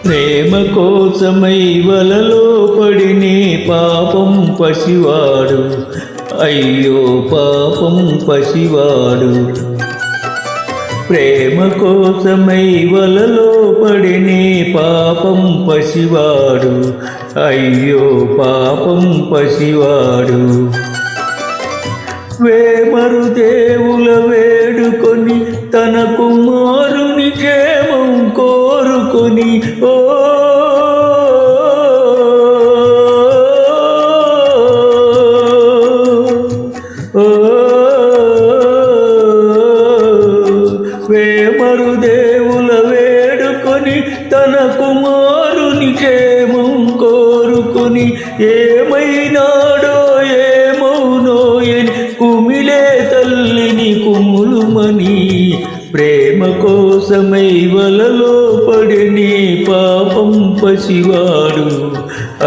ప్రేమ కోసమై వలలో పడినే పాపం పసివాడు, అయ్యో పాపం పసివాడు. ప్రేమ కోసమై వలలో పడినే పాపం పసివాడు, అయ్యో పాపం పసివాడు. వేమరు దేవుల వేడుకొని తన కుమారుని క్షేమం కోరుకొని వేమరు దేవుల వేడుకొని తన కుమారుని క్షేమం కోరుకొని ఏమైనాడో ఏమౌనో అని కుమిలే తల్లిని కుములుమని ప్రేమ కోసమై వలలో పడిని పాపం పసివాడు,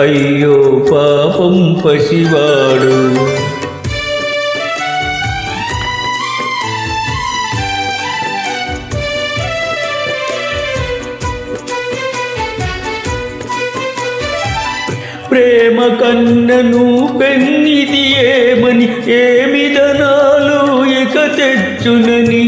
అయ్యో పాపం పసివాడు. ప్రేమ కన్నను పెన్నిది ఏమని ఏమి ధనాలు ఇక తెచ్చునని,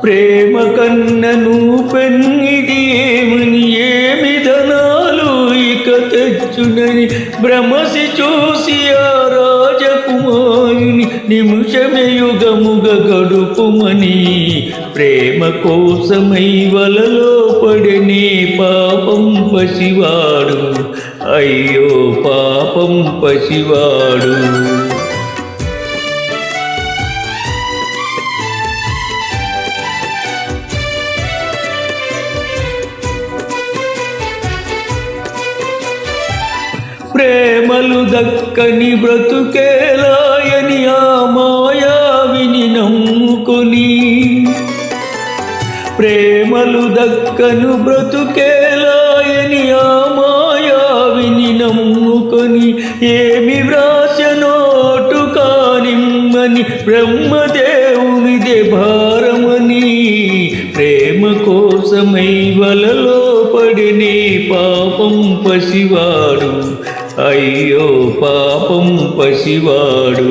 ప్రేమ కన్నను పెన్నిది ఏమని ఏమి ధనాలు ఇక తెచ్చునని భ్రమసి చూసి ఆ రాజకుమారుని నిమిషమే యుగముగ గడుపుమని ప్రేమ కోసమై వలలో పడినే పాపం పసివాడు, అయ్యో పాపం పసివాడు. ప్రేమలు దక్కని బ్రతుకేలాయని ఆ మాయావిని నమ్ముకొని, ప్రేమలు దక్కను బ్రతుకేలాయని ఆ మాయావిని నమ్ముకొని ఏమి వ్రాసనోటు కానిమ్మని బ్రహ్మదేవునిదే భారమని ప్రేమ కోసమై వలలో పడినే పాపం పసివాడు, అయ్యో పాపం పసివాడు,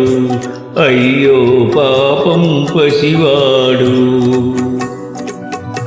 అయ్యో పాపం పసివాడు.